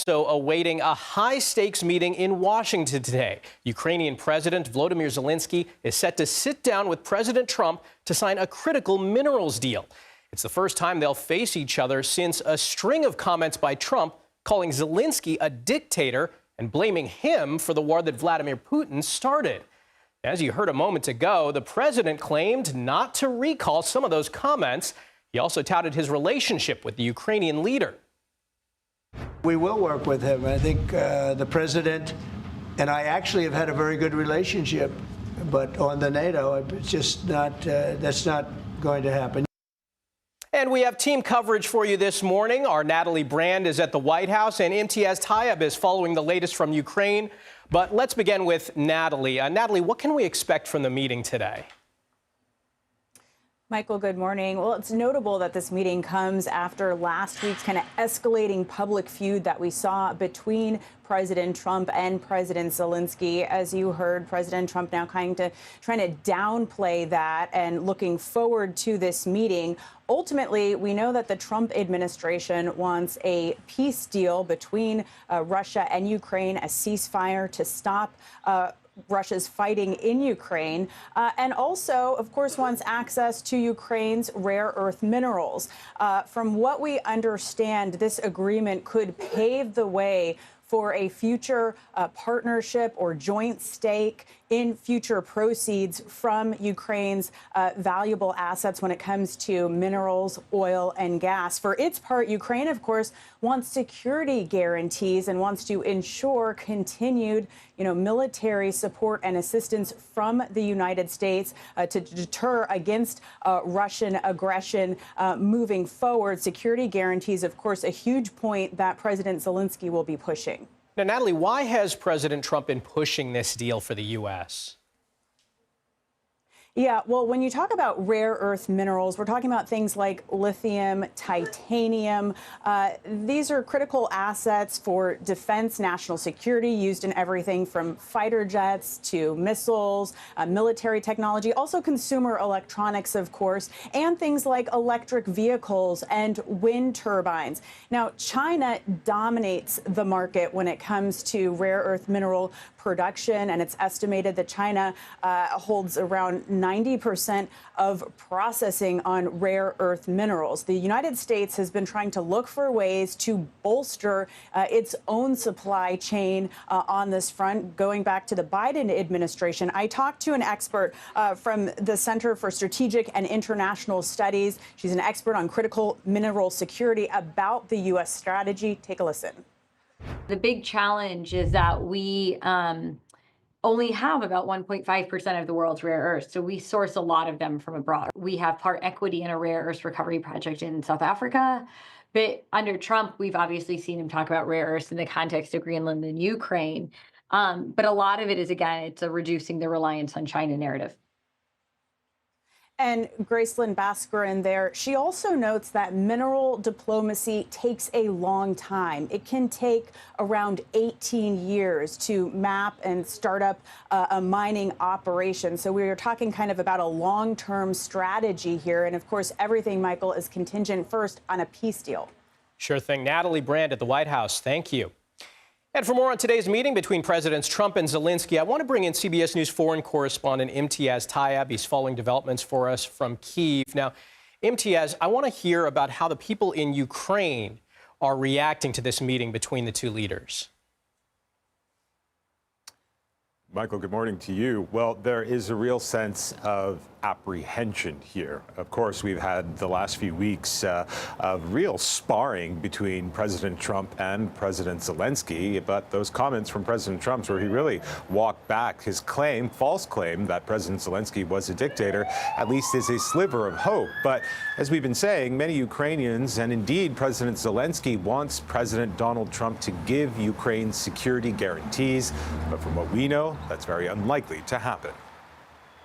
also awaiting a high-stakes meeting in Washington today. Ukrainian President Volodymyr Zelensky is set to sit down with President Trump to sign a critical minerals deal. It's the first time they'll face each other since a string of comments by Trump calling Zelensky a dictator and blaming him for the war that Vladimir Putin started. As you heard a moment ago, the president claimed not to recall some of those comments. He also touted his relationship with the Ukrainian leader. We will work with him. I think the president and I actually have had a very good relationship, but on the NATO, it's just not, that's not going to happen. And we have team coverage for you this morning. Our Natalie Brand is at the White House, and Imtiaz Tyab is following the latest from Ukraine. But let's begin with Natalie. Natalie, what can we expect from the meeting today? Michael, good morning. Well, it's notable that this meeting comes after last week's kind of escalating public feud that we saw between President Trump and President Zelensky. As you heard, President Trump now trying to downplay that and looking forward to this meeting. Ultimately, we know that the Trump administration wants a peace deal between Russia and Ukraine, a ceasefire to stop Russia's fighting in Ukraine, and also, of course, wants access to Ukraine's rare earth minerals. From what we understand, this agreement could pave the way for a future partnership or joint stake in future proceeds from Ukraine's valuable assets when it comes to minerals, oil, and gas. For its part, Ukraine, of course, wants security guarantees and wants to ensure continued, military support and assistance from the United States to deter against Russian aggression moving forward. Security guarantees, of course, a huge point that President Zelensky will be pushing. Now, Natalie, why has President Trump been pushing this deal for the U.S.? Yeah, well, when you talk about rare earth minerals, we're talking about things like lithium, titanium. These are critical assets for defense, national security, used in everything from fighter jets to missiles, military technology, also consumer electronics, of course, and things like electric vehicles and wind turbines. Now, China dominates the market when it comes to rare earth mineral production, and it's estimated that China holds around 90% of processing on rare earth minerals. The United States has been trying to look for ways to bolster its own supply chain on this front, going back to the Biden administration. I talked to an expert from the Center for Strategic and International Studies. She's an expert on critical mineral security about the U.S. strategy. Take a listen. The big challenge is that we only have about 1.5% of the world's rare earths. So we source a lot of them from abroad. We have part equity in a rare earth recovery project in South Africa. But under Trump, we've obviously seen him talk about rare earths in the context of Greenland and Ukraine. But a lot of it is, again, it's a reducing the reliance on China narrative. And Gracelyn Bascarin there, she also notes that mineral diplomacy takes a long time. It can take around 18 years to map and start up a mining operation. So we are talking kind of about a long-term strategy here. And of course, everything, Michael, is contingent first on a peace deal. Sure thing. Natalie Brand at the White House. Thank you. And for more on today's meeting between Presidents Trump and Zelensky, I want to bring in CBS News foreign correspondent Imtiaz Tyab. He's following developments for us from Kyiv. Now, Imtiaz, I want to hear about how the people in Ukraine are reacting to this meeting between the two leaders. Michael, good morning to you. Well, there is a real sense of apprehension here. Of course, we've had the last few weeks of real sparring between President Trump and President Zelensky, but those comments from President Trump where he really walked back his claim, false claim, that President Zelensky was a dictator, at least is a sliver of hope. But as we've been saying, many Ukrainians, and indeed President Zelensky, wants President Donald Trump to give Ukraine security guarantees. But from what we know, that's very unlikely to happen.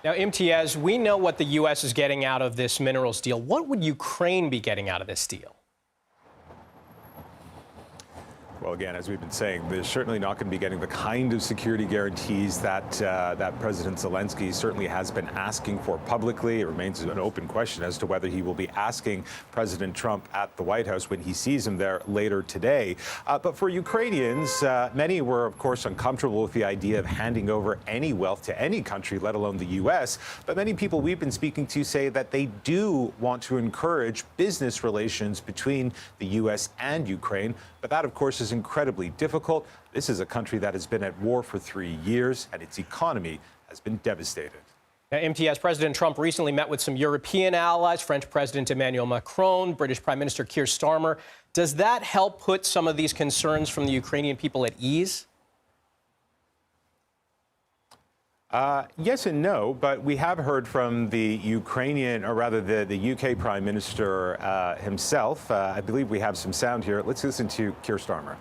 Now, Imtiaz, we know what the U.S. is getting out of this minerals deal. What would Ukraine be getting out of this deal? Well, again, as we've been saying, they're certainly not going to be getting the kind of security guarantees that that President Zelensky certainly has been asking for publicly. It remains an open question as to whether he will be asking President Trump at the White House when he sees him there later today. But for Ukrainians, many were, of course, uncomfortable with the idea of handing over any wealth to any country, let alone the U.S. But many people we've been speaking to say that they do want to encourage business relations between the U.S. and Ukraine. But that, of course, is incredibly difficult. This is a country that has been at war for 3 years, and its economy has been devastated. Now, Imtiaz, President Trump recently met with some European allies, French President Emmanuel Macron, British Prime Minister Keir Starmer. Does that help put some of these concerns from the Ukrainian people at ease? Yes and no, but we have heard from the Ukrainian, or rather the UK Prime Minister himself. I believe we have some sound here. Let's listen to Keir Starmer.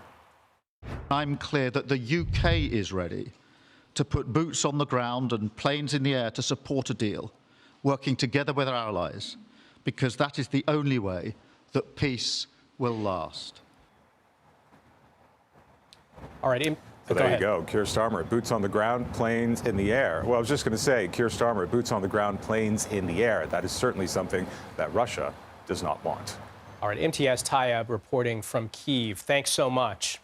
I'm clear that the UK is ready to put boots on the ground and planes in the air to support a deal, working together with our allies, because that is the only way that peace will last. All right. So there you go, Keir Starmer, boots on the ground, planes in the air. Well, I was just going to say, Keir Starmer, boots on the ground, planes in the air. That is certainly something that Russia does not want. All right, Imtiaz Tyab reporting from Kyiv. Thanks so much.